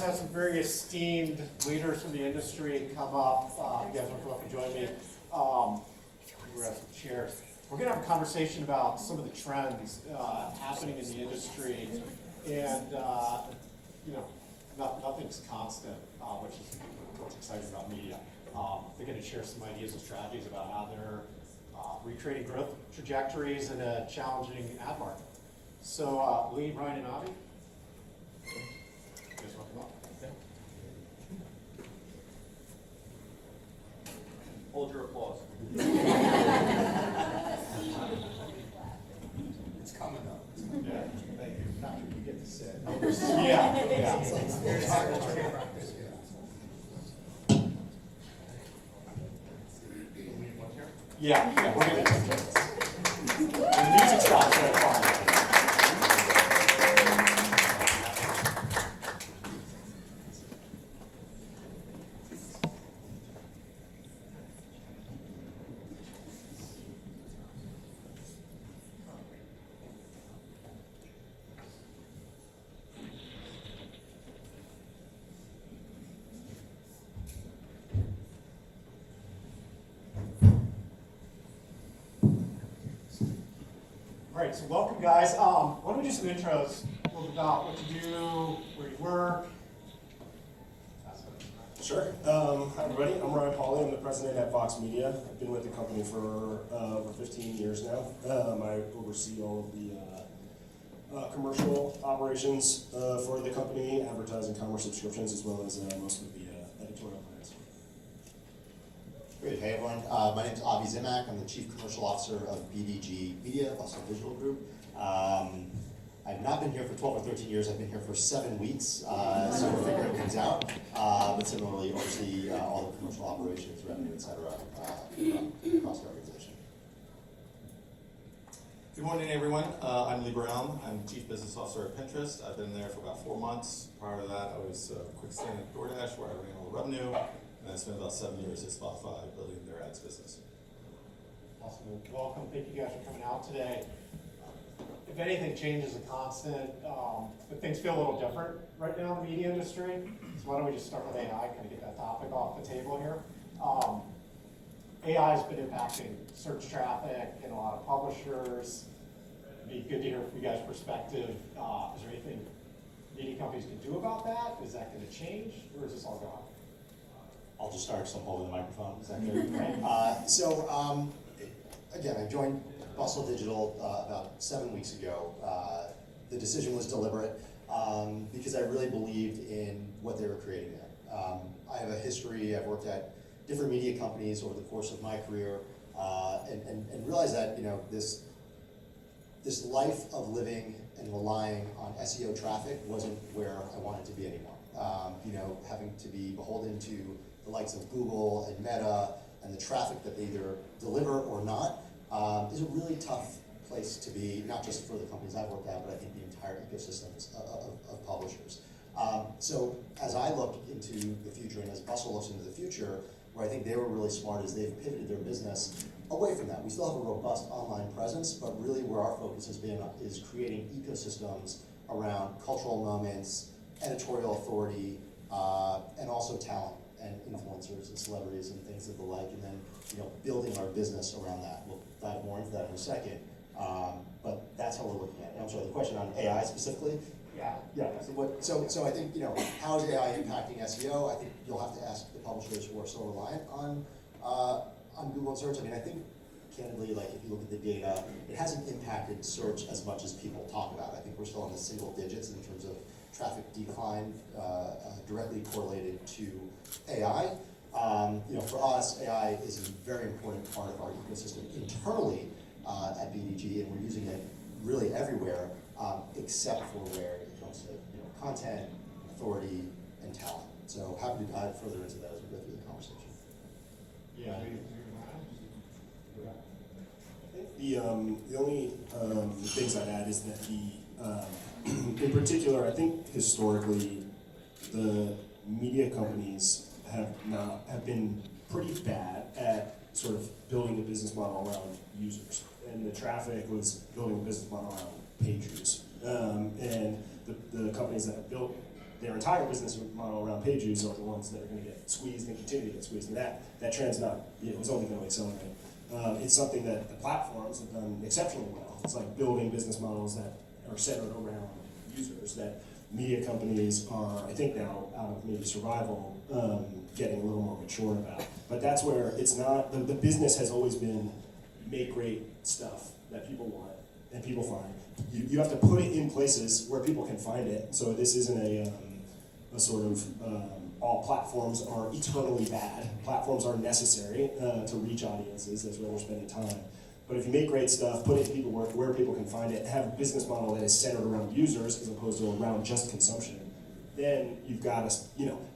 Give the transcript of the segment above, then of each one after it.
to have some very esteemed leaders from the industry come up. You guys want to come up and join me? We're at some chairs. We're going to have a conversation about some of the trends happening in the industry, and nothing's constant, which is what's exciting about media. They're going to share some ideas and strategies about how they're recreating growth trajectories in a challenging ad market. So, Lee, Ryan, and Avi. You guys want to come up? Okay. Hold your applause. It's coming up. Yeah. Thank you. Not sure you get to sit. Yeah. It's very hard to train practice. Yeah, we're going to the music stops right fine. All right, so welcome, guys. Why don't we do some intros, a little bit about what you do, where you work. Sure. Hi, everybody. I'm Ryan Pauley. I'm the president at Vox Media. I've been with the company for over 15 years now. I oversee all of the commercial operations for the company, advertising, commerce subscriptions, as well as most of the editorial plans. Great. Hey, everyone. My name is Avi Zimak. I'm the Chief Commercial Officer of BDG Media, also Digital Group. I've not been here for 12 or 13 years. I've been here for 7 weeks, so we're figuring things out. But similarly, oversee all the commercial operations, revenue, et cetera, across the organization. Good morning, everyone. I'm Lee Brown. I'm Chief Business Officer at Pinterest. I've been there for about 4 months. Prior to that, I was a quick stint at DoorDash, where I ran all the revenue. And I spent about 7 years at Spotify building their ads business. Awesome. Welcome. Thank you guys for coming out today. If anything, change is a constant, but things feel a little different right now in the media industry. So why don't we just start with AI, kind of get that topic off the table here. AI has been impacting search traffic and a lot of publishers. It'd be good to hear from you guys' perspective. Is there anything media companies can do about that? Is that going to change, or is this all gone? I'll just start, so I'm holding the microphone. Is that good? Again, I joined Bustle Digital about 7 weeks ago. The decision was deliberate because I really believed in what they were creating there. I have a history. I've worked at different media companies over the course of my career, and realized that this life of living and relying on SEO traffic wasn't where I wanted to be anymore. Having to be beholden to the likes of Google and Meta and the traffic that they either deliver or not is a really tough place to be, not just for the companies I've worked at, but I think the entire ecosystems of publishers. So as I look into the future, and as Bustle looks into the future, where I think they were really smart is they've pivoted their business away from that. We still have a robust online presence, but really where our focus has been is creating ecosystems around cultural moments, editorial authority, and also talent and influencers and celebrities and things of the like, and then building our business around that. We'll dive more into that in a second, but that's how we're looking at it. I'm sorry, the question on AI specifically? Yeah. So I think, how is AI impacting SEO? I think you'll have to ask the publishers who are so reliant on Google search. I mean, I think candidly, like if you look at the data, it hasn't impacted search as much as people talk about. I think we're still in the single digits in terms of traffic decline directly correlated to AI. For us, AI is a very important part of our ecosystem internally at BDG, and we're using it really everywhere, except for where it comes to content, authority, and talent. So happy to dive further into that as we go through the conversation. Yeah. The only things I'd add is that in particular, I think historically, the media companies have been pretty bad at sort of building a business model around users, and the traffic was building a business model around page views. And the companies that have built their entire business model around page views are the ones that are going to get squeezed and continue to get squeezed, and that trend's not, it's only going to accelerate. It's something that the platforms have done exceptionally well. It's like building business models that are centered around users that media companies are, I think now, out of maybe survival, getting a little more mature about. But that's where it's not, the business has always been make great stuff that people want and people find. You have to put it in places where people can find it. So this isn't a sort of all platforms are eternally bad. Platforms are necessary to reach audiences. That's where we're spending time. But if you make great stuff, put it in people where people can find it, have a business model that is centered around users as opposed to around just consumption, then you've got to,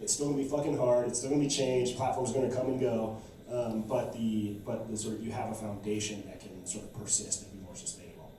it's still gonna be fucking hard. It's still gonna be changed. Platforms are gonna come and go. But the sort of, you have a foundation that can sort of persist and be more sustainable.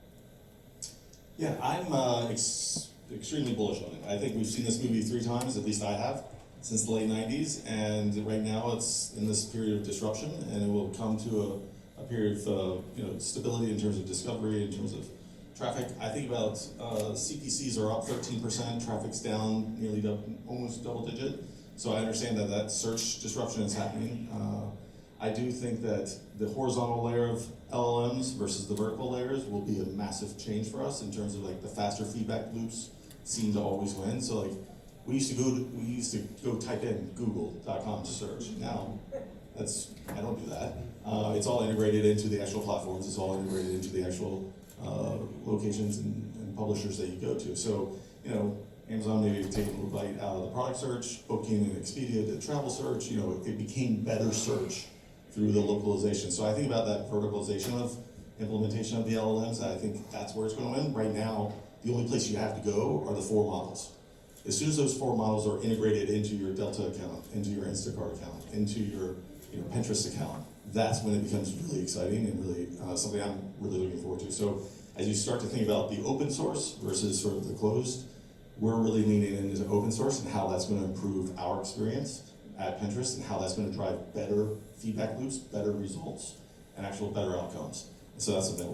Yeah, I'm extremely bullish on it. I think we've seen this movie 3 times, at least I have, since the late 90s, and right now it's in this period of disruption, and it will come to a period of stability in terms of discovery, in terms of traffic. I think about CPCs are up 13%, traffic's down nearly almost double digit, so I understand that search disruption is happening. I do think that the horizontal layer of LLMs versus the vertical layers will be a massive change for us in terms of like the faster feedback loops seem to always win. So like we used to go type in google.com to search. Now I don't do that. It's all integrated into the actual platforms. It's all integrated into the actual locations and publishers that you go to. So Amazon maybe taking a little bite out of the product search. Booking and Expedia did travel search. It became better search through the localization. So I think about that verticalization of implementation of the LLMs. I think that's where it's going to win. Right now, the only place you have to go are the 4 models. As soon as those 4 models are integrated into your Delta account, into your Instacart account, into your Pinterest account, that's when it becomes really exciting and really something I'm really looking forward to. So as you start to think about the open source versus sort of the closed, we're really leaning into open source and how that's going to improve our experience at Pinterest and how that's going to drive better feedback loops, better results, and actual better outcomes. And so that's something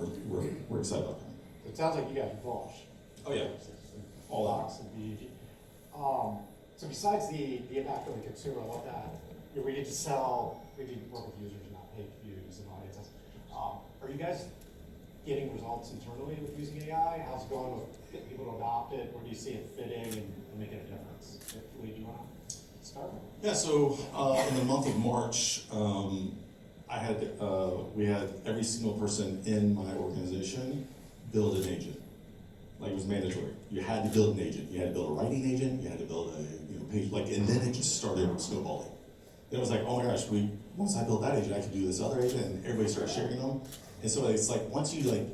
we're excited about. It sounds like you guys are bullish. Oh yeah, all Box and BG. So besides the impact on the consumer, I love that. We need to work with users, not page views and audiences. Are you guys getting results internally with using AI? How's it going with getting people to adopt it? Where do you see it fitting and making a difference? Lee, do you want to start? Yeah, so in the month of March, we had every single person in my organization build an agent. Like it was mandatory. You had to build an agent. You had to build a writing agent. You had to build a page, and then it just started snowballing. Then it was like, oh my gosh, once I built that agent, I could do this other agent, and everybody started sharing them. And so it's like once you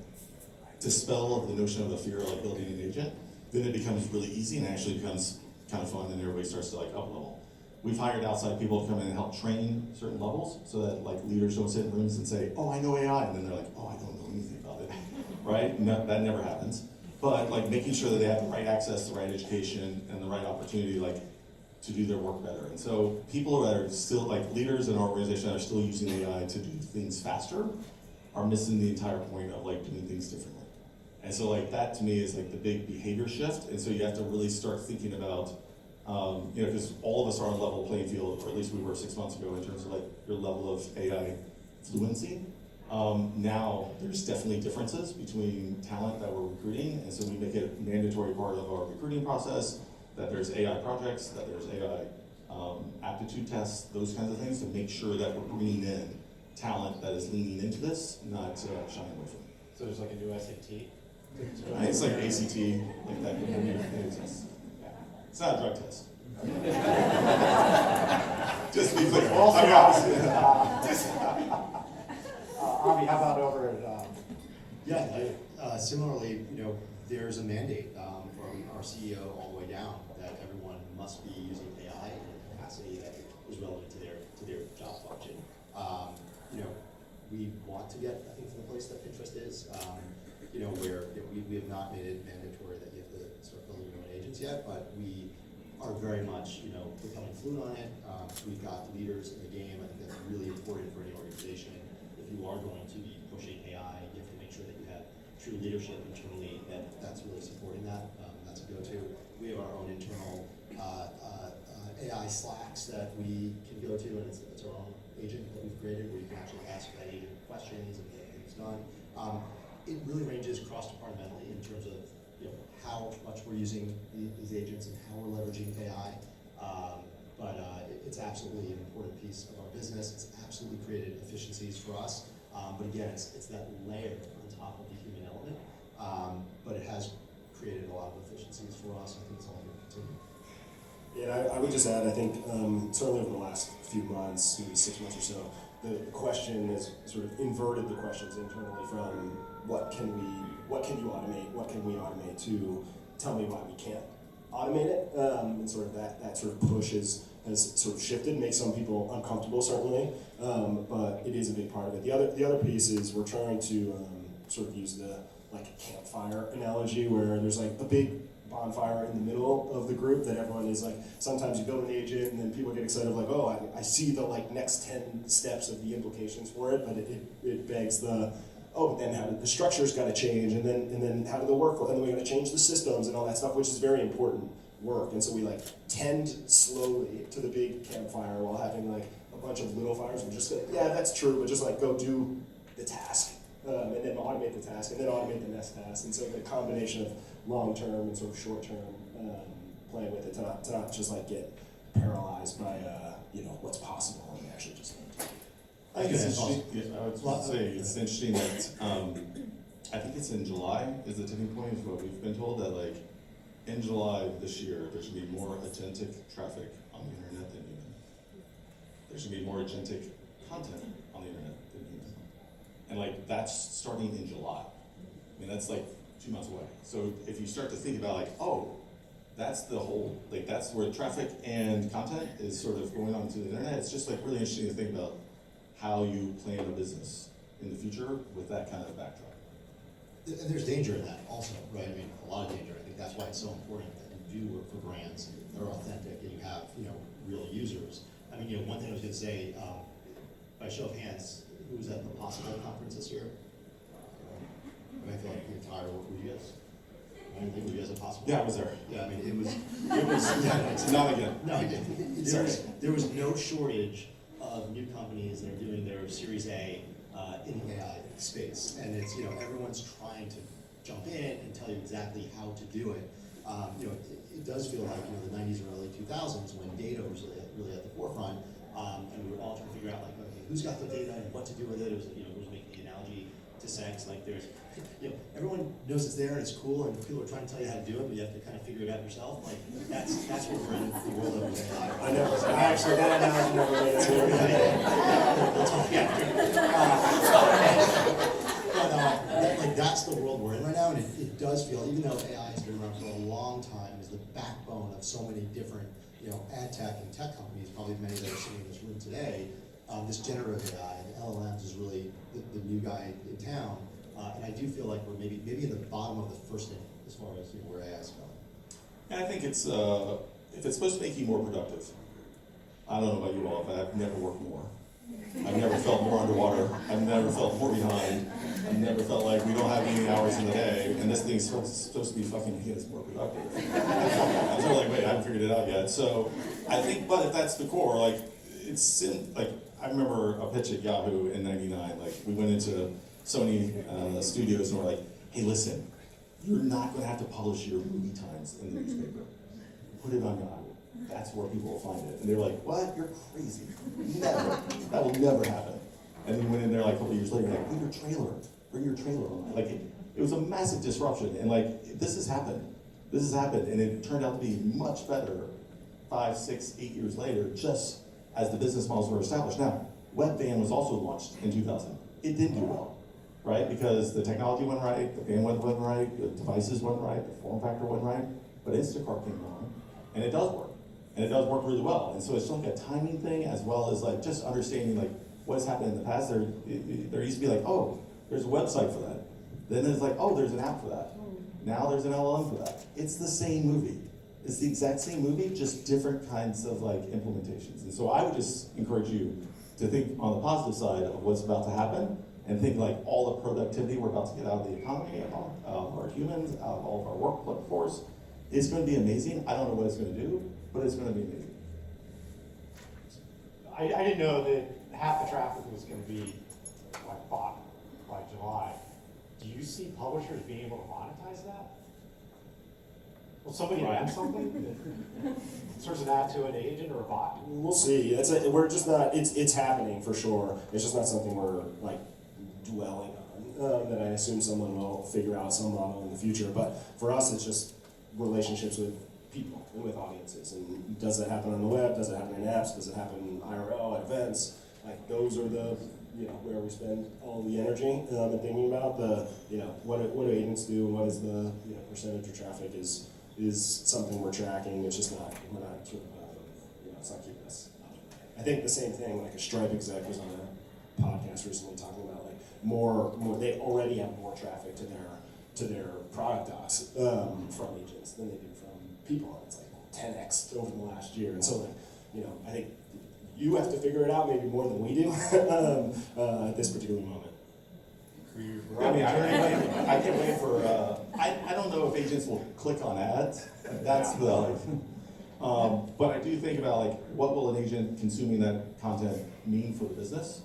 dispel the notion of the fear of building an agent, then it becomes really easy and actually becomes kind of fun, and everybody starts to up level. We've hired outside people to come in and help train certain levels so that leaders don't sit in rooms and say, oh, I know AI, and then they're like, oh, I don't know anything about it, right? No, that never happens. But making sure that they have the right access, the right education, and the right opportunity to do their work better. And so people that are still leaders in our organization that are still using AI to do things faster are missing the entire point of doing things differently. And so that to me is the big behavior shift. And so you have to really start thinking about because all of us are on a level playing field, or at least we were 6 months ago in terms of your level of AI fluency. Now there's definitely differences between talent that we're recruiting, and so we make it a mandatory part of our recruiting process that there's AI projects, that there's AI aptitude tests, those kinds of things to make sure that we're bringing in talent that is leaning into this, not shying away from it. So there's a new SAT? It's like ACT, that. It exists. It's not a drug test. Just to be clear. Avi, how about over at Similarly, there's a mandate from our CEO all the way down that everyone must be using AI in a capacity that is relevant to their job function. We want to get, I think, to the place that Pinterest is, where we have not made it mandatory that you have to start building your own agents yet, but we are very much, becoming fluent on it. We've got leaders in the game. I think that's really important for any organization. If you are going to be pushing AI, you have to make sure that you have true leadership internally that's really supporting that. That's to go to. We have our own internal AI Slacks that we can go to, and it's our own agent that we've created where you can actually ask that agent questions and get things done. It really ranges cross-departmentally in terms of how much we're using these agents and how we're leveraging AI. It's absolutely an important piece of our business. It's absolutely created efficiencies for us. But again, it's that layer on top of the human element. But it has created a lot of efficiencies for us. I think it's only going to continue. Yeah, I would just add, I think certainly over the last few months, maybe 6 months or so, the question has sort of inverted the questions internally from what can you automate, what can we automate, to tell me why we can't automate it. And sort of that sort of push has sort of shifted, makes some people uncomfortable certainly, but it is a big part of it. The other piece is we're trying to sort of use the campfire analogy, where there's like a big bonfire in the middle of the group that everyone is like, sometimes you build an agent and then people get excited like, oh, I see the next 10 steps of the implications for it, but it begs the, oh, but then how did the structure's got to change, and then how did the workflow, and then we got to change the systems and all that stuff, which is very important work. And so we tend slowly to the big campfire while having a bunch of little fires. We're just yeah, that's true, but just go do the task, and then automate the task, and then automate the next task. And so the combination of long-term and sort of short-term playing with it to not just get paralyzed by what's possible and actually just. I think it's interesting. I would say it's interesting that I think it's in July is the tipping point, is what we've been told, that in July this year there should be more agentic traffic on the internet than human. There should be more agentic content on the internet than human. And that's starting in July. I mean, that's 2 months away. So if you start to think about oh, that's the whole, that's where traffic and content is sort of going onto the internet, it's just really interesting to think about how you plan a business in the future with that kind of backdrop. And there's danger in that also, right? I mean, a lot of danger. I think that's why it's so important that you do work for brands that are authentic and you have, real users. I mean, one thing I was going to say, by show of hands, who was at the Possible conference this year? I feel like the entire work with you guys. I didn't think you guys at Possible. Yeah, I was there. Yeah, I mean, it was yeah, not again. No, there was no shortage of new companies that are doing their Series A in the AI space, and it's everyone's trying to jump in and tell you exactly how to do it. It does feel like the 90s and early 2000s when data was really at the forefront, and we were all trying to figure out okay, who's got the data and what to do with it. It was was making the analogy to sex, there's everyone knows it's there and it's cool, and people are trying to tell you how to do it, but you have to kind of figure it out yourself. That's what we're in the world of AI. I know. Actually, that analogy never made it to me. We'll talk after. But that's the world we're in right now, and it does feel, even though AI has been around for a long time, is the backbone of so many different ad tech and tech companies, probably many that are sitting in this room today. This generative AI and LLMs is really the new guy in town. And I do feel like we're maybe in the bottom of the first inning as far as where AI is going. And I think it's if it's supposed to make you more productive. I don't know about you all, but I've never worked more. I've never felt more underwater. I've never felt more behind. I've never felt like we don't have any hours in the day, and this thing's supposed to be fucking making us more productive. I'm sort of wait, I haven't figured it out yet. So I think, but if that's the core, it's in, I remember a pitch at Yahoo in '99. We went into Sony studios and we're like, hey, listen, you're not going to have to publish your movie times in the newspaper. Put it on Yahoo. That's where people will find it. And they're like, what? You're crazy. Never. That will never happen. And then we went in there a couple years later, bring your trailer. Bring your trailer on. It was a massive disruption. And this has happened. This has happened. And it turned out to be much better 5, 6, 8 years later, just as the business models were established. Now, Webvan was also launched in 2000. It didn't do well. Right? Because the technology wasn't right, the bandwidth wasn't right, the devices wasn't right, the form factor wasn't right, but Instacart came along, and it does work. And it does work really well. And so it's a timing thing as well as just understanding what's happened in the past. There used to be oh, there's a website for that. Then there's oh, there's an app for that. Now there's an LLM for that. It's the same movie. It's the exact same movie, just different kinds of implementations. And so I would just encourage you to think on the positive side of what's about to happen, and think all the productivity we're about to get out of the economy, out of our humans, out of all of our workforce, It's going to be amazing. I don't know what it's going to do, but it's going to be amazing. I didn't know that half the traffic was gonna be like bought by July. Do you see publishers being able to monetize that? Will somebody add something that serves an ad to an agent or a bot? We'll see. We're just not. It's happening for sure. It's just not something we're like dwelling on. That I assume someone will figure out some model in the future. But for us, it's just relationships with people and with audiences. And does it happen on the web? Does it happen in apps? Does it happen IRL at events? Like those are the where we spend all the energy and thinking about what do agents do and what is the percentage of traffic is something we're tracking. It's just not we're not sort of it's not keeping us. I think the same thing. Like a Stripe exec was on a podcast recently talking about like more. They already have more traffic to their product docs from agents than they do from people. It's like 10x over the last year. And so I think you have to figure it out maybe more than we do at this particular moment. I mean, I can't wait for. I don't know if agents will click on ads. That's but I do think about like what will an agent consuming that content mean for the business,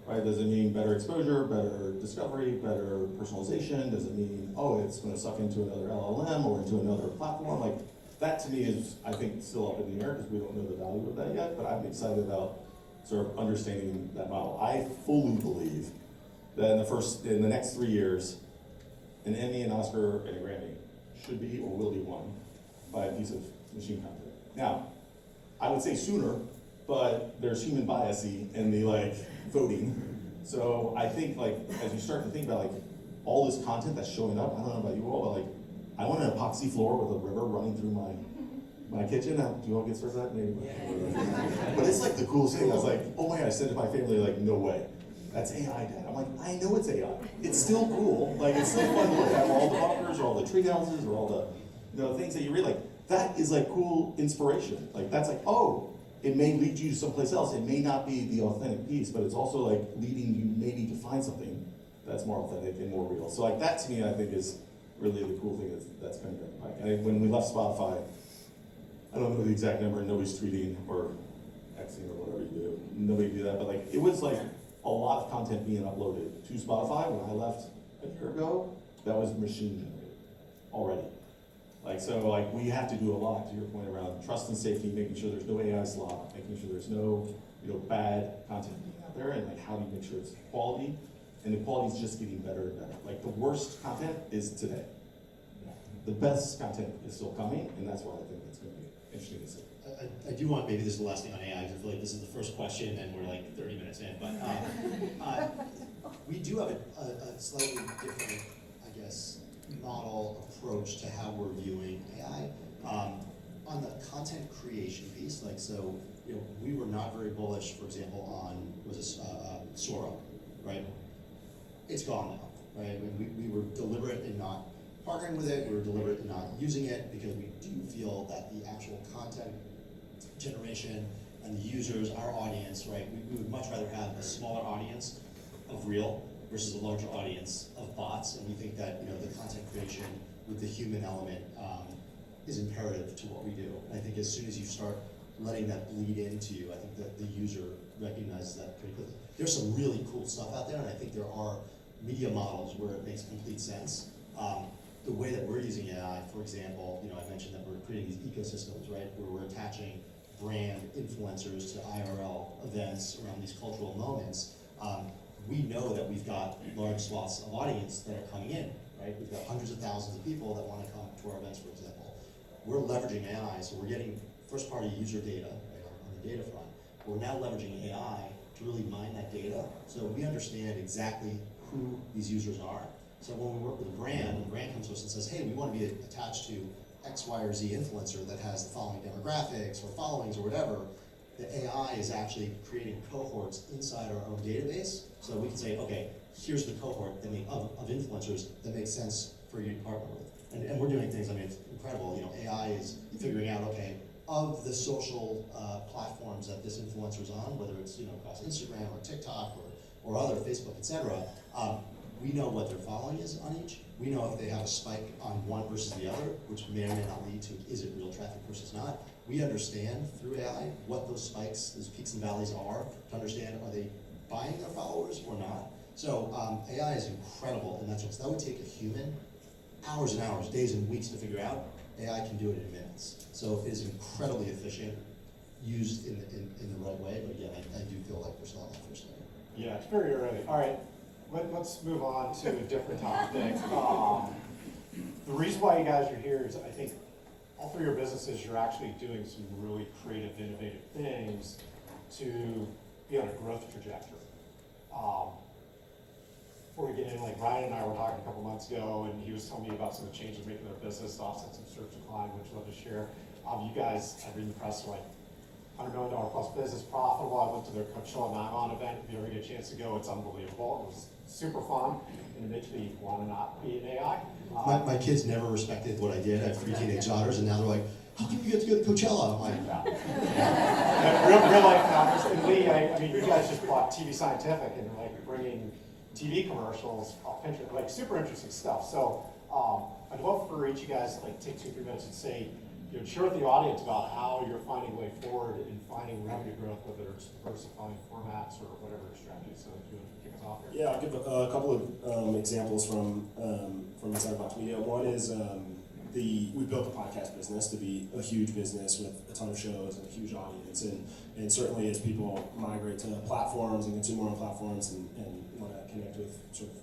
right? Does it mean better exposure, better discovery, better personalization? Does it mean it's going to suck into another LLM or into another platform? Like that to me is I think still up in the air because we don't know the value of that yet. But I'm excited about sort of understanding that model. I fully believe that in the next 3 years, an Emmy, an Oscar, and a Grammy should be or will be won by a piece of machine content. Now, I would say sooner, but there's human bias in the voting. So I think as you start to think about all this content that's showing up, I don't know about you all, but I want an epoxy floor with a river running through my kitchen. Do you all get started with that? Maybe. But it's the coolest thing. I was like, oh my God, I said to my family, no way. That's AI, Dad. I'm like, I know it's AI. It's still cool. It's still fun to look at all the bunkers or all the tree houses or all the things that you read. That is cool inspiration. That's it may lead you to someplace else. It may not be the authentic piece, but it's also leading you maybe to find something that's more authentic and more real. So that to me, I think is really the cool thing that's coming down the pike. And when we left Spotify, I don't know the exact number. Nobody's tweeting or Xing or whatever you do. Nobody do that, but it was a lot of content being uploaded to Spotify. When I left a year ago, that was machine generated already. We have to do a lot, to your point, around trust and safety, making sure there's no AI slop, making sure there's no bad content being out there, and how do you make sure it's quality, and the quality is just getting better and better. The worst content is today. The best content is still coming, and that's why I think it's going to be interesting to see. I do want, maybe this is the last thing on AI, because I feel like this is the first question and we're 30 minutes in, but we do have a slightly different, I guess, model approach to how we're viewing AI. On the content creation piece, we were not very bullish, for example, on, Sora, right? It's gone now, right? We were deliberate in not partnering with it, we were deliberate in not using it, because we do feel that the actual content generation and the users, our audience, right? We would much rather have a smaller audience of real versus a larger audience of bots, and we think that the content creation with the human element is imperative to what we do. And I think as soon as you start letting that bleed into, I think that the user recognizes that pretty quickly. There's some really cool stuff out there, and I think there are media models where it makes complete sense. The way that we're using AI, for example, I mentioned that we're creating these ecosystems, right, where we're attaching brand influencers to IRL events around these cultural moments. We know that we've got large swaths of audience that are coming in, right? We've got hundreds of thousands of people that want to come to our events, for example. We're leveraging AI, so we're getting first-party user data, right, on the data front. We're now leveraging AI to really mine that data, so we understand exactly who these users are. So when we work with a brand, the brand comes to us and says, hey, we want to be attached to X, Y, or Z influencer that has the following demographics or followings or whatever, the AI is actually creating cohorts inside our own database. So we can say, okay, here's the cohort of influencers that makes sense for you to partner with. And we're doing things, it's incredible. AI is figuring out, okay, of the social platforms that this influencer's on, whether it's across Instagram or TikTok or other, Facebook, etc., we know what their following is on each. We know if they have a spike on one versus the other, which may or may not lead to, is it real traffic versus not? We understand through AI what those spikes, those peaks and valleys are, to understand, are they buying their followers or not? So AI is incredible in that sense. That would take a human hours and hours, days and weeks to figure out. AI can do it in minutes. So it is incredibly efficient, used in the right way, but again, I do feel like we're still on that first layer. Yeah, it's very early. All right, let's move on to a different topic. The reason why you guys are here is I think all three of your businesses, you're actually doing some really creative, innovative things to be on a growth trajectory. Before we get in, like Ryan and I were talking a couple months ago, and he was telling me about some of the changes making their business to offset some search decline, which I'd love to share. You guys, I've been impressed with $100 million plus business, profitable. I went to their Coachella Nylon event. If you ever get a chance to go, it's unbelievable. It was super fun, and it makes me want to not be an AI. My kids never respected what I did. I have 3 teenage daughters, and now they're like, how come you get to go to Coachella? I'm like, real life matters. And Lee, I mean, you guys just bought TV Scientific and like bringing TV commercials off Pinterest, like super interesting stuff. So I'd love for each of you guys to like take 2-3 minutes and say, share with the audience about how you're finding a way forward in finding revenue growth, whether it's diversifying formats or whatever strategy. So if you want to kick us off here. Yeah, I'll give a couple of examples from inside Box Media. One is we built the podcast business to be a huge business with a ton of shows and a huge audience, and certainly as people migrate to platforms and consume more on platforms and want to connect with sort of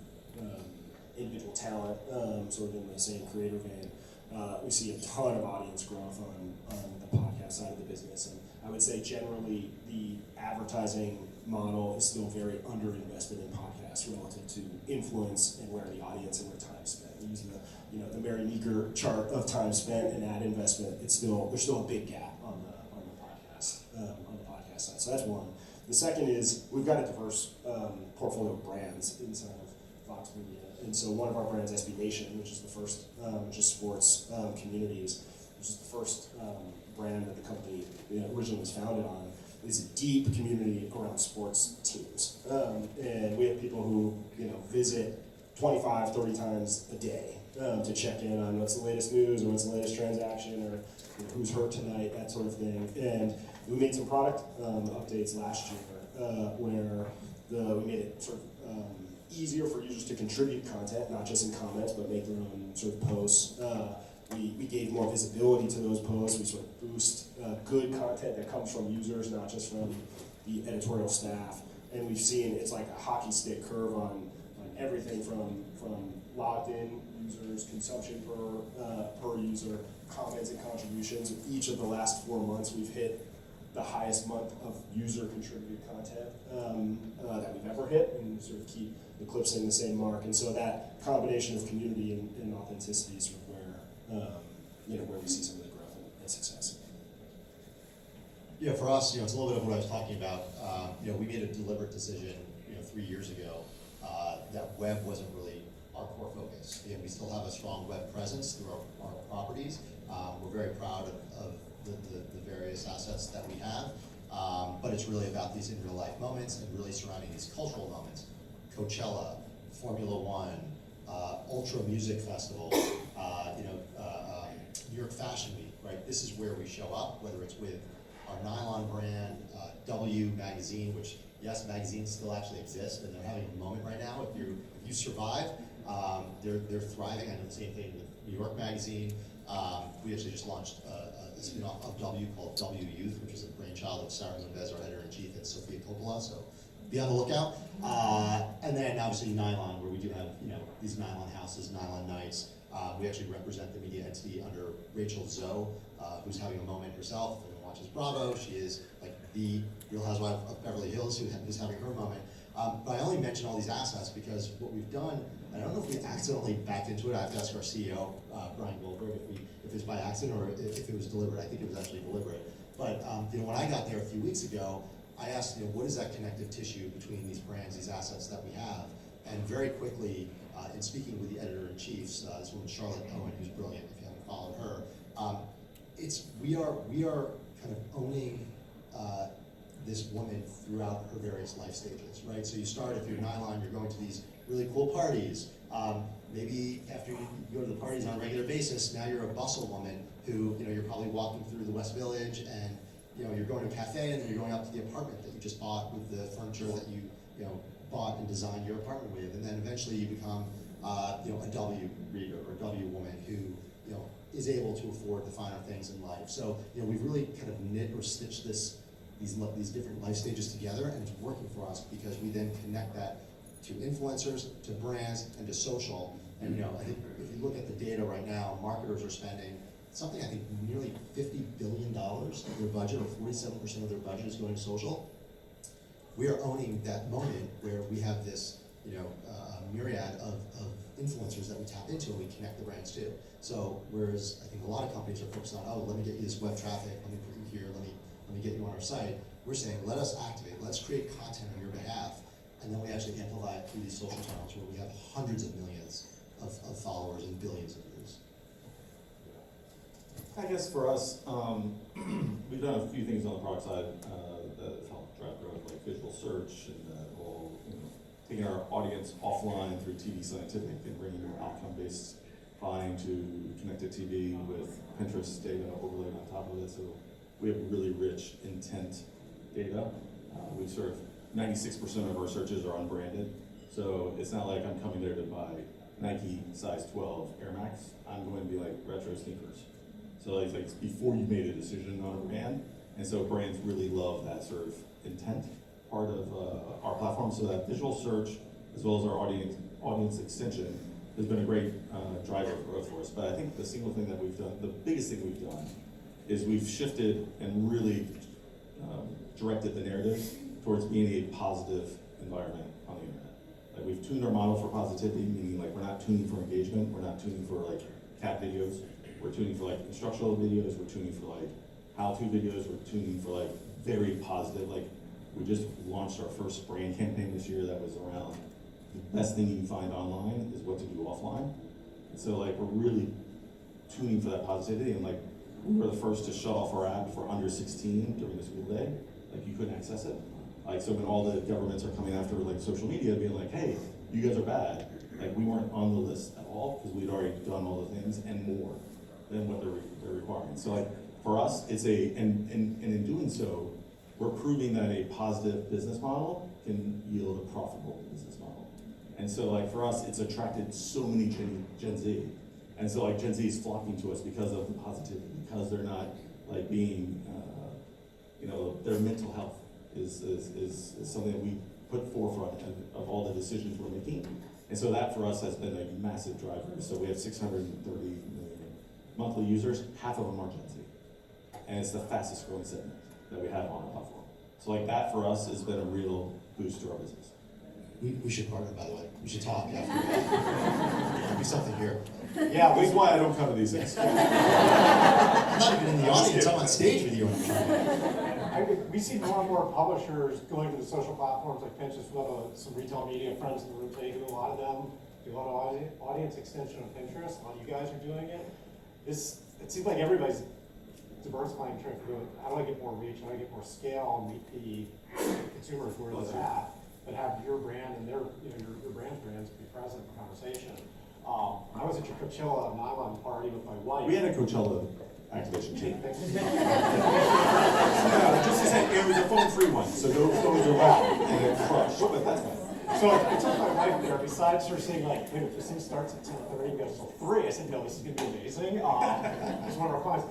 individual talent, sort of in the same creator vein, we see a ton of audience growth on the podcast side of the business, and I would say generally the advertising model is still very underinvested in podcasts relative to influence and where the audience and where time spent. We use the Mary Meeker chart of time spent and ad investment. There's still a big gap on the podcast side. So that's one. The second is we've got a diverse portfolio of brands inside of Fox Media, and so one of our brands, SB Nation, which is the first, which is sports communities, which is the first brand that the company originally was founded on, is a deep community around sports teams. And we have people who visit 25, 30 times a day to check in on what's the latest news or what's the latest transaction or who's hurt tonight, that sort of thing. And we made some product updates last year where we made it sort of easier for users to contribute content, not just in comments, but make their own sort of posts. We gave more visibility to those posts. We sort of boost good content that comes from users, not just from the editorial staff. And we've seen it's like a hockey stick curve on everything from logged in users, consumption per user, comments and contributions. Each of the last 4 months, we've hit the highest month of user contributed content that we've ever hit, and sort of keep eclipsing the same mark. And so that combination of community and authenticity is sort of where we see some of the growth and success. Yeah, for us, it's a little bit of what I was talking about. We made a deliberate decision, 3 years ago, that web wasn't really our core focus. We still have a strong web presence through our properties. We're very proud of the various assets that we have, but it's really about these in real life moments and really surrounding these cultural moments. Coachella, Formula One, Ultra Music Festival, New York Fashion Week, right? This is where we show up, whether it's with our nylon brand, W Magazine, which, yes, magazines still actually exist, and they're having a moment right now. If you survive, they're thriving. I know the same thing with New York Magazine. We actually just launched a spin-off of W called W Youth, which is a brainchild of Sarah Lopez, our editor-in-chief, and Sophia Coppola, so be on the lookout. And then obviously Nylon, where we do have these Nylon houses, Nylon nights. We actually represent the media entity under Rachel Zoe, who's having a moment herself and watches Bravo. She is like the Real Housewife of Beverly Hills who's having her moment. But I only mention all these assets because what we've done, I don't know if we accidentally backed into it. I have to ask our CEO, Brian Goldberg, if it's by accident or if it was deliberate. I think it was actually deliberate. But when I got there a few weeks ago, I asked, what is that connective tissue between these brands, these assets that we have? And very quickly, in speaking with the editor-in-chiefs, this woman Charlotte Owen, who's brilliant, if you haven't followed her, we are kind of owning this woman throughout her various life stages, right? So you start, if you're Nylon, you're going to these really cool parties. Maybe after you go to the parties on a regular basis, now you're a bustle woman who, you're probably walking through the West Village and, you're going to a cafe and then you're going up to the apartment that you just bought with the furniture that you bought and designed your apartment with. And then eventually you become, a W reader or a W woman who, is able to afford the finer things in life. So, we've really kind of knit or stitched these different life stages together, and it's working for us because we then connect that to influencers, to brands, and to social. And I think if you look at the data right now, marketers are spending something, I think, nearly $50 billion of their budget, or 47% of their budget is going to social. We are owning that moment where we have this, myriad of influencers that we tap into and we connect the brands to. So whereas I think a lot of companies are focused on, oh, let me get you this web traffic, let me put you here, let me get you on our site. We're saying, let us activate, let's create content on your behalf, and then we actually amplify it through these social channels where we have hundreds of millions of followers and billions of views. I guess for us, we've done a few things on the product side that have helped drive growth, like visual search and all, taking our audience offline through TV Scientific and bringing more outcome-based buying to connected TV with Pinterest data overlaid on top of it. So we have really rich intent data. We serve 96% of our searches are unbranded. So it's not like I'm coming there to buy Nike size 12 Air Max. I'm going to be like retro sneakers. So it's like before you made a decision on a brand. And so brands really love that sort of intent part of our platform. So that visual search, as well as our audience extension, has been a great driver of growth for us. But I think the single thing that we've done, the biggest thing we've done, is we've shifted and really directed the narrative towards being a positive environment on the internet. Like we've tuned our model for positivity, meaning like we're not tuning for engagement, we're not tuning for like cat videos, we're tuning for like instructional videos, we're tuning for like how-to videos, we're tuning for like very positive, like we just launched our first brand campaign this year that was around the best thing you can find online is what to do offline. And so like we're really tuning for that positivity, and like we were the first to shut off our app for under 16 during the school day. Like you couldn't access it. Like so when all the governments are coming after like social media being like, hey, you guys are bad. Like we weren't on the list at all because we'd already done all the things and more than what they're requiring. So like for us, it's and in doing so, we're proving that a positive business model can yield a profitable business model. And so like for us, it's attracted so many Gen Z. And so like Gen Z is flocking to us because of the positivity, because they're not like being, their mental health is something that we put forefront of all the decisions we're making. And so that for us has been a massive driver. So we have 630 million monthly users, half of them are Gen Z. And it's the fastest growing segment that we have on our platform. So like that for us has been a real boost to our business. We should partner, by the way. We should talk after. There'll be something here. Yeah, that's why I don't come to these things. I'm not even in the audience. I'm on stage with you. We see more and more publishers going to the social platforms like Pinterest. We have some retail media friends in the room today who a lot of them do a lot of audience extension on Pinterest. A lot of you guys are doing it. It seems like everybody's diversifying, trying to do it. How do I get more reach? How do I get more scale and meet the consumers where they're at? But have your brand and their, your brands be present in the conversation. I was at your Coachella nylon party with my wife. We had a Coachella activation too. Thank you. Just to say, it was a phone-free one, so those are loud and it crushed, but that's fine. So I took my wife there. Besides her saying like, wait, if this thing starts at 10:30 and goes till 3, I said, no, this is gonna be amazing. It's one of our clients.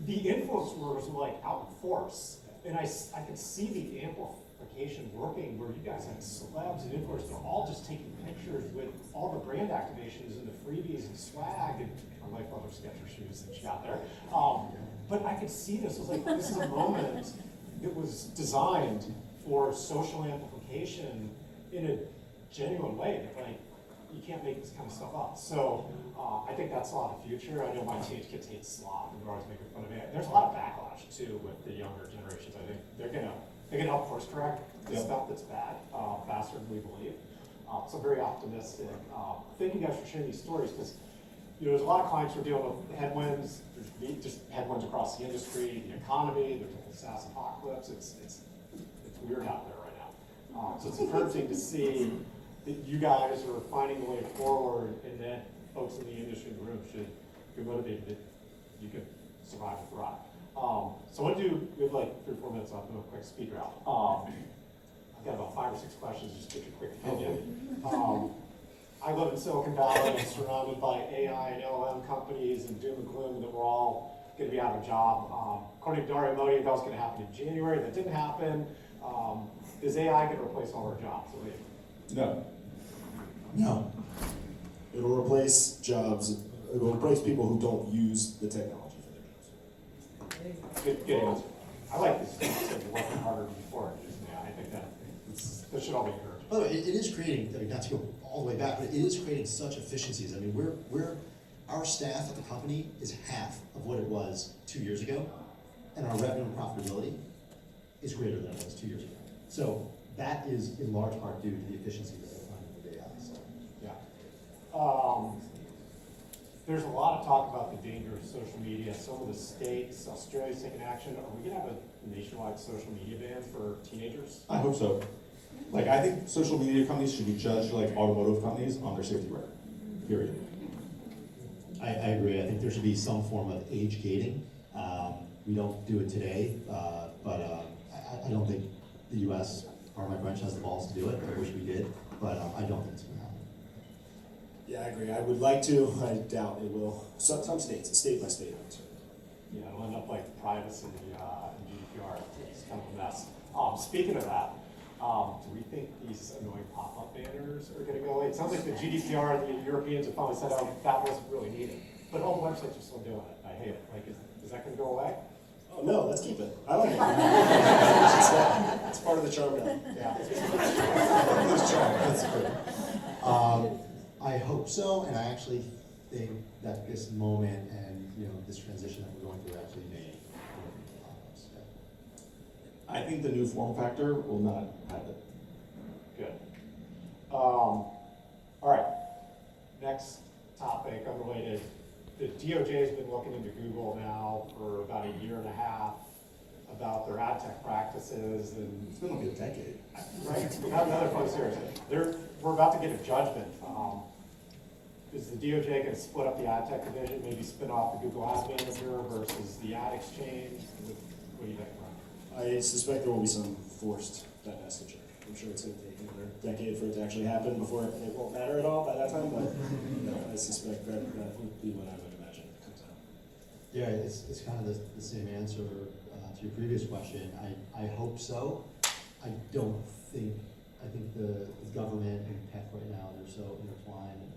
The influencers were like out in force, and I could see the amplification working where you guys had celebs and influencers, they're all just taking pictures with all the brand activations and the freebies and swag, and my wife loved her Skechers shoes that she got there. But I could see this, I was like, this is a moment that was designed for social amplification in a genuine way, that like, you can't make this kind of stuff up. So I think that's a lot of future. I know my teenage kids hate slop and they're always making fun of it. There's a lot of backlash too with the younger generations. I think they're gonna help course correct the stuff that's bad faster than we believe. So I'm very optimistic. Thank you guys for sharing these stories because there's a lot of clients who are dealing with headwinds. There's just headwinds across the industry, the economy. There's a whole SaaS apocalypse. It's weird out there right now. So it's encouraging to see that you guys are finding the way forward, and that folks in the industry in the room should be motivated that you can survive and thrive. So what do we have like 3 or 4 minutes? I'll do a quick speed round. I've got about 5 or 6 questions, just get your quick opinion. I live in Silicon Valley, and surrounded by AI and LLM companies and doom and gloom that we're all going to be out of a job. According to Dario Modi, that was going to happen in January. That didn't happen. Is AI going to replace all our jobs? No. No. It'll replace jobs, it'll replace people who don't use the technology for their jobs. Good answer. I like this. You're working harder than before. I think that should all be encouraged. By the way, it is creating, I mean, not to go all the way back, but it is creating such efficiencies. I mean, our staff at the company is half of what it was 2 years ago, and our revenue and profitability is greater than it was 2 years ago. So that is in large part due to the efficiency that they're finding with AI. So. Yeah. There's a lot of talk about the danger of social media. Some of the states, Australia's taking action. Are we gonna have a nationwide social media ban for teenagers? I hope so. Like, I think social media companies should be judged like automotive companies on their safety record, period. I agree. I think there should be some form of age gating. We don't do it today, but I don't think the U.S. or my branch has the balls to do it. I wish we did, but I don't think it's going to happen. Yeah, I agree. I would like to. I doubt it will. Some states, state by state, I would say. Yeah, it'll end up like privacy and GDPR. It's kind of a mess. Speaking of that, do we think these annoying pop-up banners are going to go away? It sounds like the GDPR, the Europeans have finally said, oh, that wasn't really needed. But all the websites are still doing it. I hate it. Like, is that going to go away? Oh, no, let's keep it. I like it. It's part of the charm now. Yeah. That's good. I hope so, and I actually think that this moment and this transition that we're going through actually may. I think the new form factor will not have it. Good. All right. Next topic, unrelated. The DOJ has been looking into Google now for about 1.5 years about their ad tech practices, and It's been like a decade. right. We have another fun series. We're about to get a judgment. Is the DOJ going to split up the ad tech division, maybe spin off the Google Ads Manager versus the ad exchange? What do you think, Ron? I suspect there will be some forced divestiture. I'm sure it's going to take another decade for it to actually happen before it won't matter at all by that time, but I suspect that would be what I would imagine it comes out. Yeah, it's kind of the same answer to your previous question. I hope so. I don't think, I think the government and tech right now, they're so intertwined.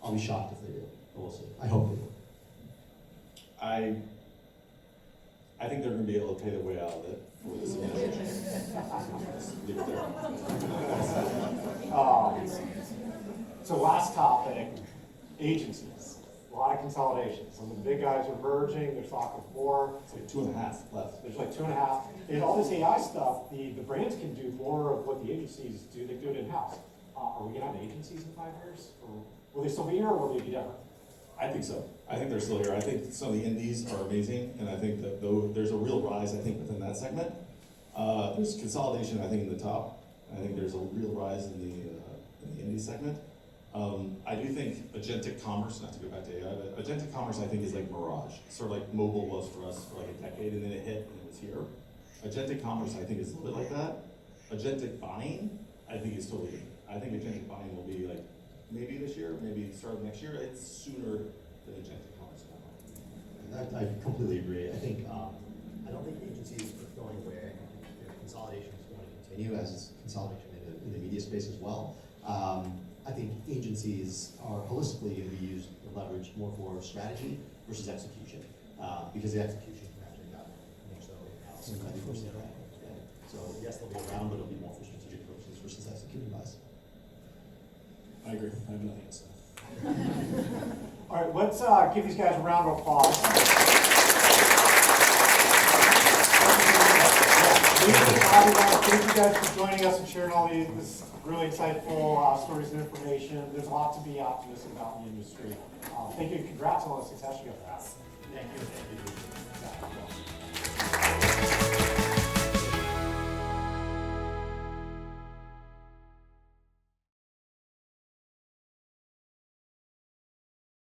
I'll be shocked if they do, but we'll see. I hope they do. I think they're going to be able to pay their way out of it for this administration. Just leave it there. So last topic, agencies. A lot of consolidation. Some of the big guys are merging. There's talk of more. It's like 2.5 left. There's like 2.5. And all this AI stuff, the brands can do more of what the agencies do. They do it in-house. Are we going to have agencies in 5 years? Or will they still be here, or will they be different? I think so. I think they're still here. I think some of the indies are amazing, and I think that there's a real rise, I think, within that segment. There's consolidation, I think, in the top. I think there's a real rise in the indie segment. I do think agentic commerce, not to go back to AI, but agentic commerce, I think, is like Mirage. It's sort of like mobile was for us for like a decade, and then it hit, and it was here. Agentic commerce, I think, is a little bit like that. Agentic buying, I think, is totally different. I think agentic buying will be like maybe this year, maybe start of next year. It's sooner than agentic commerce. I completely agree. I think I don't think agencies are going away. I think consolidation is going to continue as is consolidation in the media space as well. I think agencies are holistically going to be used to leverage more for strategy versus execution, because the execution can actually happen more so in-house. I think we're seeing that. So yes, they'll be around, but it'll be more for strategic purposes versus executing buys. I agree. I have nothing to say. All right, let's give these guys a round of applause. Thank you guys for joining us and sharing all this really insightful stories and information. There's a lot to be optimistic about in the industry. Thank you and congrats on all the success you guys are having. Thank you.